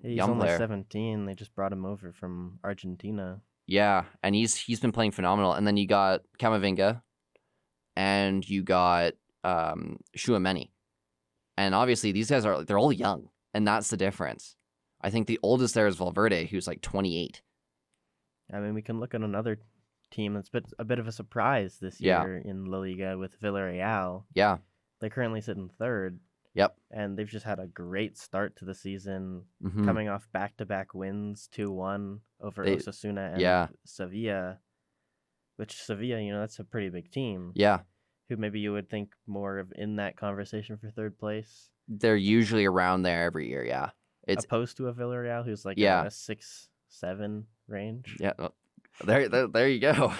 he's young only player. 17. They just brought him over from Argentina. Yeah, and he's been playing phenomenal. And then you got Camavinga, and you got Tchouaméni. And obviously these guys they're all young, and that's the difference. I think the oldest there is Valverde, who's 28. I mean, we can look at another team that's a bit of a surprise this year in La Liga with Villarreal. Yeah. They currently sit in third. Yep. And they've just had a great start to the season, Mm-hmm. coming off back-to-back wins, 2-1 over Osasuna and Sevilla. which Sevilla, that's a pretty big team. Yeah. Who maybe you would think more of in that conversation for third place. They're usually around there every year, yeah. It's opposed to a Villarreal who's like Yeah. around a 6-7 range. Yeah, well, there you go.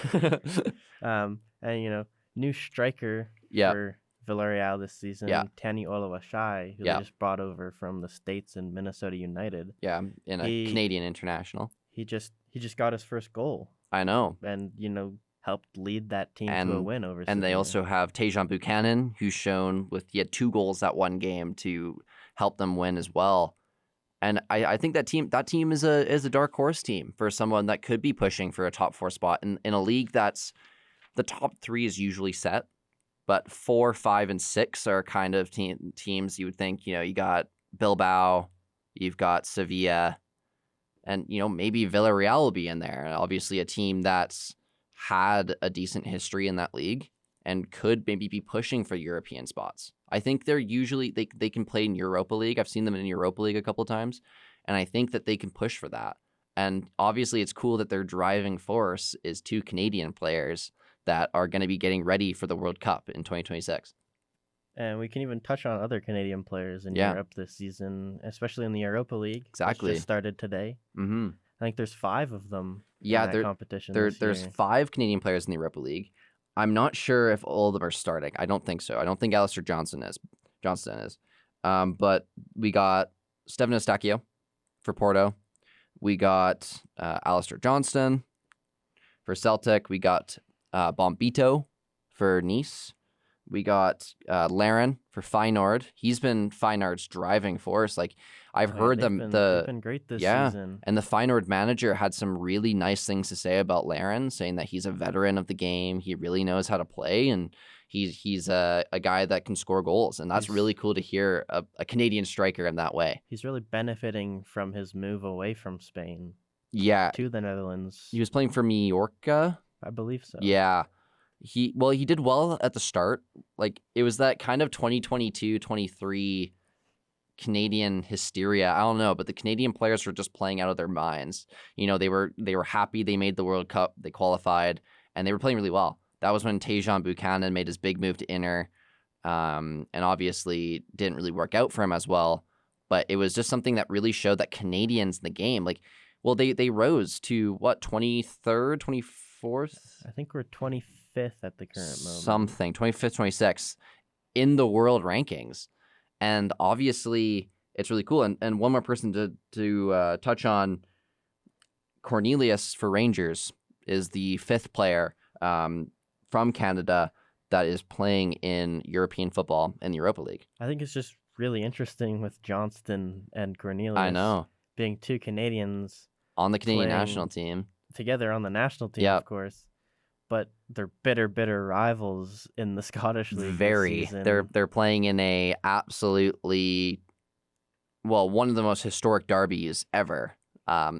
And new striker Yeah. for Villarreal this season, Yeah. Tani Oluwashai, who Yeah. they just brought over from the States in Minnesota United. Yeah, in a Canadian international. He just got his first goal I know. and helped lead that team to a win over And they Sevilla. also have Tejan Buchanan, who's shown he had 2 goals that one game to help them win as well. And I think that team is a dark horse team for someone that could be pushing for a top 4 spot in a league that's the top 3 is usually set, but 4, 5, and 6 are kind of teams you would think, you got Bilbao, you've got Sevilla, and maybe Villarreal will be in there. And obviously a team that's had a decent history in that league and could maybe be pushing for European spots. I think they're usually they can play in Europa League. I've seen them in Europa League a couple of times, and I think that they can push for that. And obviously it's cool that their driving force is 2 Canadian players that are going to be getting ready for the World Cup in 2026. And we can even touch on other Canadian players in Europe this season, especially in the Europa League. Exactly. Which just started today. Mm-hmm. I think there's 5 of them in that competition there's 5 Canadian players in the Europa League. I'm not sure if all of them are starting. I don't think so. I don't think Alistair Johnston is. But we got Steven Eustáquio for Porto. We got Alistair Johnston for Celtic. We got Bombito for Nice. We got Laren for Feyenoord. He's been Feyenoord's driving force. Like I've heard they've been great this season. And the Feyenoord manager had some really nice things to say about Laren, saying that he's a veteran of the game. He really knows how to play, and he's a guy that can score goals. And that's really cool to hear a Canadian striker in that way. He's really benefiting from his move away from Spain. Yeah. To the Netherlands. He was playing for Mallorca. I believe so. Yeah. He did well at the start. Like it was that kind of 2022-23 Canadian hysteria. I don't know, but the Canadian players were just playing out of their minds. They were happy they made the World Cup, they qualified, and they were playing really well. That was when Tejan Buchanan made his big move to Inter, and obviously didn't really work out for him as well. But it was just something that really showed that Canadians in the game, they rose to what, 23rd, 24th? I think we're 25th at the current moment. Something, 25th, 26th in the world rankings. And obviously it's really cool. And one more person to touch on, Cornelius for Rangers is the 5th player from Canada that is playing in European football in the Europa League. I think it's just really interesting with Johnston and Cornelius. I know. Being 2 Canadians on the Canadian national team. Together on the national team, of course. But they're bitter rivals in the Scottish League. Very. They're playing in a absolutely, one of the most historic derbies ever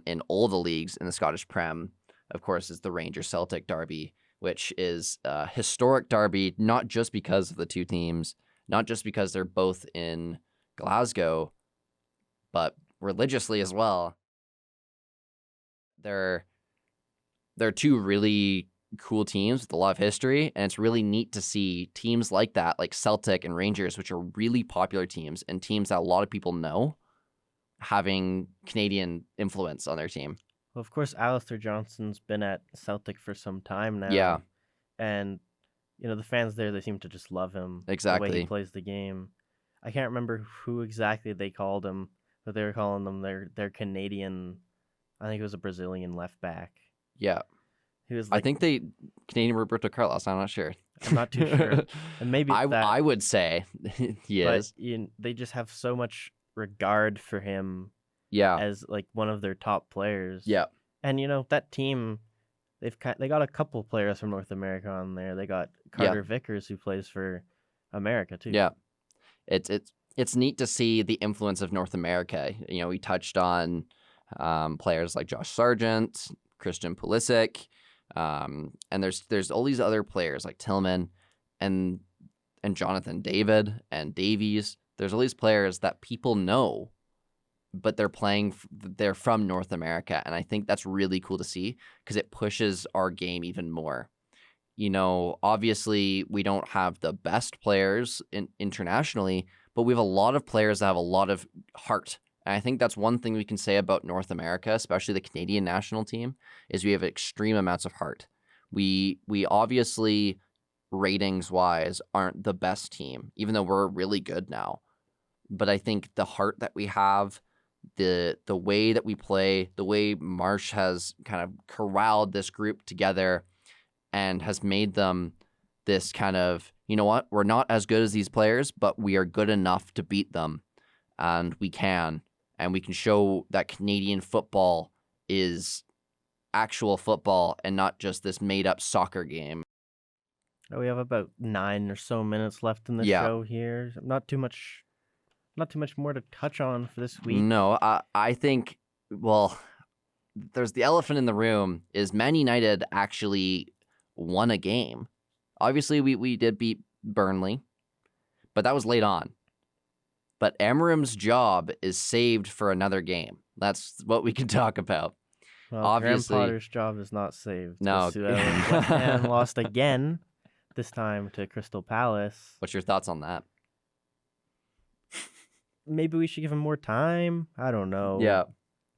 in all the leagues in the Scottish Prem. Of course, is the Rangers Celtic derby, which is a historic derby, not just because of the 2 teams, not just because they're both in Glasgow, but religiously as well. They're 2 really cool teams with a lot of history, and it's really neat to see teams like that, like Celtic and Rangers, which are really popular teams and teams that a lot of people know, having Canadian influence on their team. Well, of course, Alistair Johnston's been at Celtic for some time now. Yeah. And, the fans there, they seem to just love him. Exactly. The way he plays the game. I can't remember who exactly they called him, but they were calling them their Canadian, I think it was a Brazilian left back. Yeah. He was I think Canadian Roberto Carlos, I'm not sure. I'm not too sure. And maybe I would say he is. They just have so much regard for him. Yeah. As one of their top players. Yeah. And that team, they got a couple players from North America on there. They got Carter Vickers, who plays for America too. Yeah. It's neat to see the influence of North America. We touched on players like Josh Sargent, Christian Pulisic, and there's all these other players like Tillman and Jonathan David and Davies. There's all these players that people know, but they're from North America, and I think that's really cool to see because it pushes our game even more. Obviously we don't have the best players internationally, but we have a lot of players that have a lot of heart. And I think that's one thing we can say about North America, especially the Canadian national team, is we have extreme amounts of heart. We obviously, ratings wise, aren't the best team, even though we're really good now. But I think the heart that we have, the way that we play, the way Marsh has kind of corralled this group together and has made them this kind of, you know what, we're not as good as these players, but we are good enough to beat them. And we can show that Canadian football is actual football and not just this made up soccer game. We have about 9 or so minutes left in the show here. Not too much more to touch on for this week. No, I think, well, there's the elephant in the room is Man United actually won a game. Obviously, we did beat Burnley, but that was late on. But Amarim's job is saved for another game. That's what we can talk about. Well, obviously, Graham Potter's job is not saved. No. West Ham lost again, this time to Crystal Palace. What's your thoughts on that? Maybe we should give him more time. I don't know. Yeah.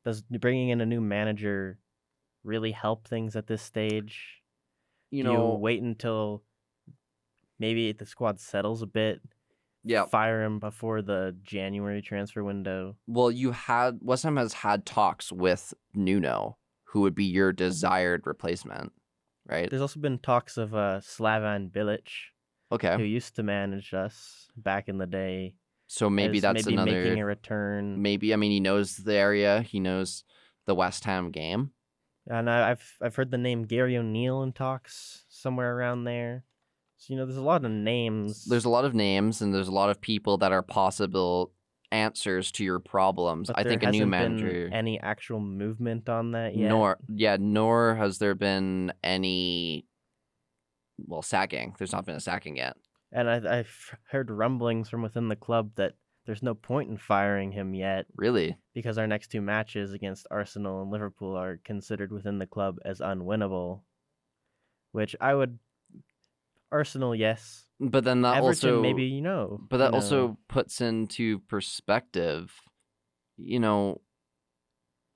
Does bringing in a new manager really help things at this stage? Do you wait until maybe the squad settles a bit? Yeah. Fire him before the January transfer window. Well, West Ham has had talks with Nuno, who would be your desired replacement, right? There's also been talks of Slavan Bilic, okay, who used to manage us back in the day. So maybe that's maybe another making a return. Maybe, I mean, he knows the area, he knows the West Ham game, and I've heard the name Gary O'Neill in talks somewhere around there. So, there's a lot of names. There's a lot of names, and there's a lot of people that are possible answers to your problems. But I think a new manager. Been any actual movement on that yet? Nor has there been any. Well, sacking. There's not been a sacking yet. And I've heard rumblings from within the club that there's no point in firing him yet. Really? Because our next 2 matches against Arsenal and Liverpool are considered within the club as unwinnable. Which I would. Arsenal, yes. But then that Everton, also maybe But that also puts into perspective,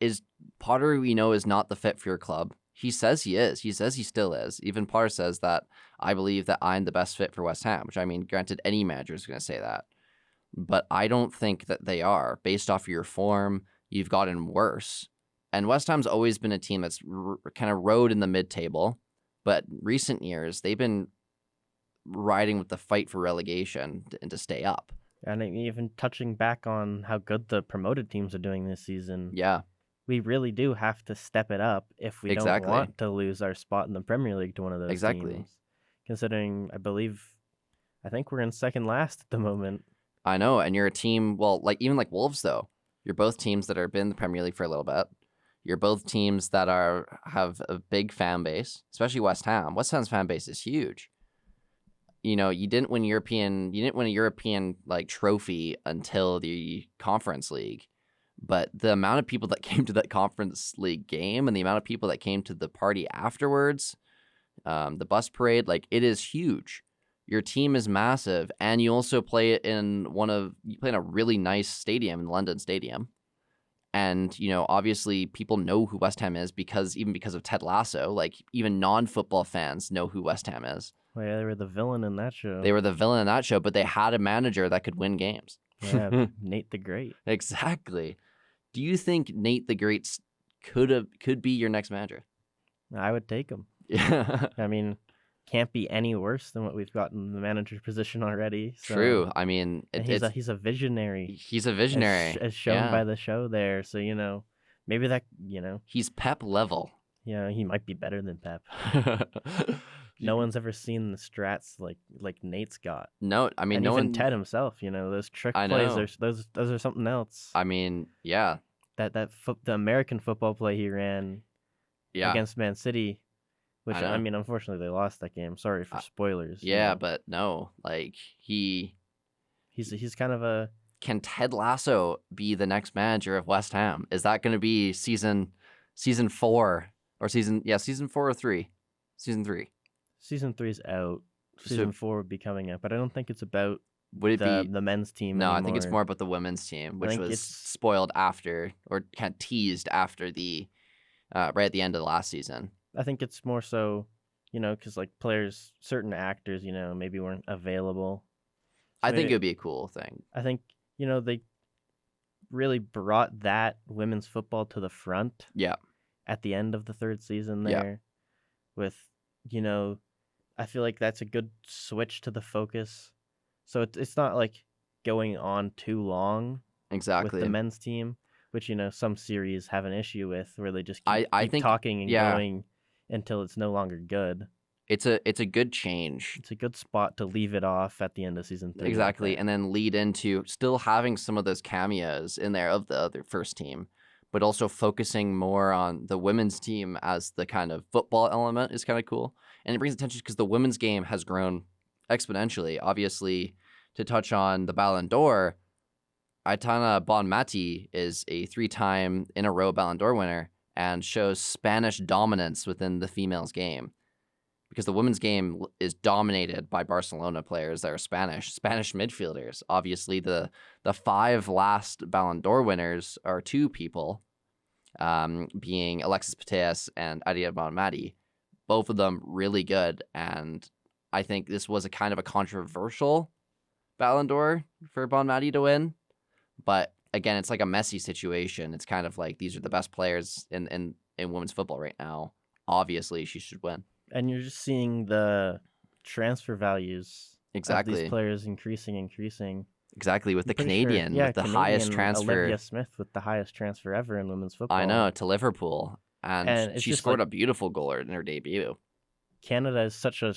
is Potter, is not the fit for your club. He says he is. He says he still is. Even Potter says that I believe that I'm the best fit for West Ham, which, I mean, granted, any manager is going to say that. But I don't think that they are. Based off of your form, you've gotten worse. And West Ham's always been a team that's kind of rode in the mid-table. But recent years, they've been riding with the fight for relegation and to stay up. And even touching back on how good the promoted teams are doing this season. Yeah. We really do have to step it up if we don't want to lose our spot in the Premier League to one of those teams. Considering, I think we're in second last at the moment. I know, and you're a team, well, even like Wolves, though. You're both teams that have been in the Premier League for a little bit. You're both teams that have a big fan base, especially West Ham. West Ham's fan base is huge. You didn't win a European trophy until the Conference League. But the amount of people that came to that Conference League game and the amount of people that came to the party afterwards, the bus parade, it is huge. Your team is massive, and you also play in a really nice stadium, in London Stadium. And, obviously people know who West Ham is because of Ted Lasso. Even non-football fans know who West Ham is. Well, yeah, they were the villain in that show. But they had a manager that could win games. Yeah, Nate the Great. Exactly. Do you think Nate the Great could be your next manager? I would take him. Yeah. I mean, can't be any worse than what we've got in the manager position already. So. True. I mean, he's a visionary. He's a visionary, as shown by the show there. So maybe that he's Pep level. Yeah, he might be better than Pep. No one's ever seen the strats like Nate's got. No, I mean, and even Ted himself. Those trick plays those are something else. I mean, yeah. The American football play he ran. Yeah. Against Man City, which I mean, unfortunately they lost that game. Sorry for spoilers. Yeah, but no, he's kind of a. Can Ted Lasso be the next manager of West Ham? Is that going to be season 4 or season 4 or 3? Season 3. Season 3's out. So Season 4 would be coming out, but I don't think it's about would it be? the men's team No, anymore. I think it's more about the women's team, I which think was it's spoiled after, or kind of teased after the right at the end of the last season. I think it's more so, because like players, certain actors, maybe weren't available. So I think it would be a cool thing. I think they really brought that women's football to the front. Yeah. At the end of the third season Yeah. there, with I feel like that's a good switch to the focus. So it's not like going on too long Exactly. with the men's team, which some series have an issue with, where they just keep think, talking and going until it's no longer good. It's a good change. It's a good spot to leave it off at the end of season 3. Exactly, like and then lead into still having some of those cameos in there of the other first team, but also focusing more on the women's team as the kind of football element is kind of cool. And it brings attention because the women's game has grown exponentially. Obviously, to touch on the Ballon d'Or, Aitana Bonmati is a 3-time in a row Ballon d'Or winner and shows Spanish dominance within the females game. Because the women's game is dominated by Barcelona players that are Spanish midfielders. Obviously, the 5 last Ballon d'Or winners are 2 people, being Alexis Putellas and Adia Bonmati. Both of them really good, and I think this was a kind of a controversial Ballon d'Or for Bonmati to win. But again, it's like a Messi situation. It's kind of like these are the best players in women's football right now. Obviously, she should win. And you're just seeing the transfer values of these players increasing. Exactly, with the Canadian, with the highest transfer. Olivia Smith with the highest transfer ever in women's football. I know, to Liverpool. And she scored a beautiful goal in her debut. Canada is such a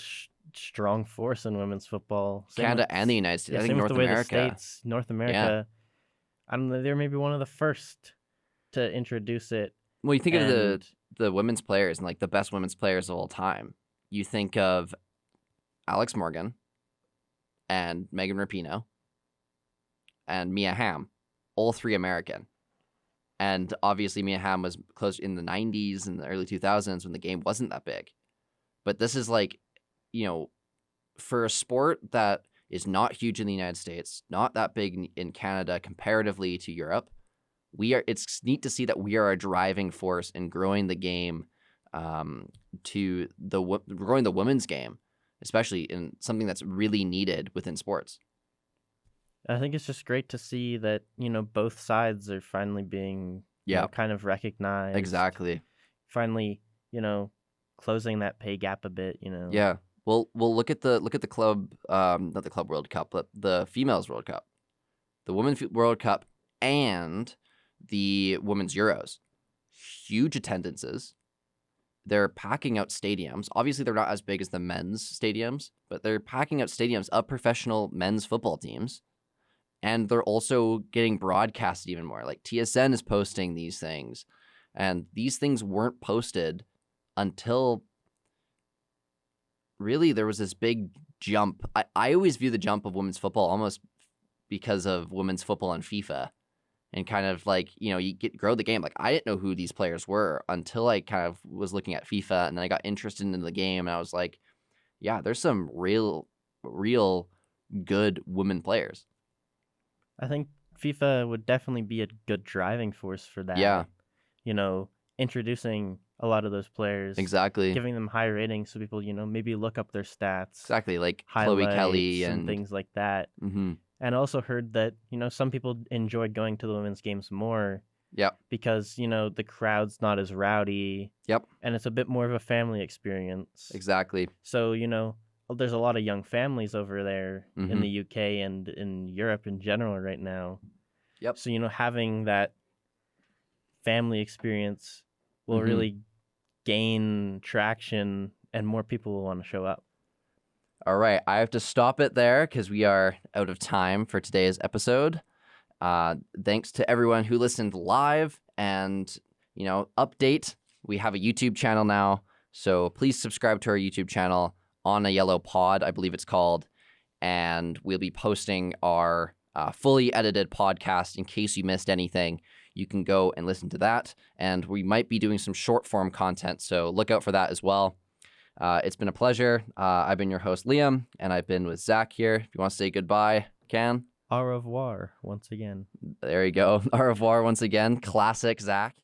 strong force in women's football. Canada and the United States. I think North America. North America. I don't know, they're maybe one of the first to introduce it. Well, you think of the women's players and like the best women's players of all time. You think of Alex Morgan and Megan Rapinoe and Mia Hamm, all 3 American. And obviously Mia Hamm was close in the 90s and the early 2000s when the game wasn't that big. But this is like, for a sport that is not huge in the United States, not that big in Canada comparatively to Europe, it's neat to see that we are a driving force in growing the game, growing the women's game, especially in something that's really needed within sports. I think it's just great to see that, both sides are finally being kind of recognized. Exactly. Finally, closing that pay gap a bit, Yeah. Well, look at the club, not the Club World Cup, but the Females World Cup, the Women's World Cup, and the Women's Euros. Huge attendances. They're packing out stadiums. Obviously, they're not as big as the men's stadiums, but they're packing out stadiums of professional men's football teams. And they're also getting broadcasted even more. Like TSN is posting these things. And these things weren't posted until really there was this big jump. I always view the jump of women's football almost because of women's football on FIFA. And kind of like, you grow the game. Like, I didn't know who these players were until I kind of was looking at FIFA, and then I got interested in the game, and I was like, yeah, there's some real good women players. I think FIFA would definitely be a good driving force for that. Yeah. Introducing a lot of those players. Exactly. Giving them high ratings so people, maybe look up their stats. Exactly, like Chloe Kelly and things like that. Mm-hmm. And also heard that, some people enjoy going to the women's games more. Yep. Because, the crowd's not as rowdy. Yep. And it's a bit more of a family experience. Exactly. So, there's a lot of young families over there in the UK and in Europe in general right now. Yep. So, having that family experience will really gain traction and more people will want to show up. All right, I have to stop it there because we are out of time for today's episode. Thanks to everyone who listened live and, update. We have a YouTube channel now, so please subscribe to our YouTube channel, On a Yellow Pod, I believe it's called, and we'll be posting our fully edited podcast in case you missed anything. You can go and listen to that, and we might be doing some short form content, so look out for that as well. It's been a pleasure. I've been your host, Liam, and I've been with Zach here. If you want to say goodbye, can. Au revoir once again. There you go. Au revoir once again. Classic Zach.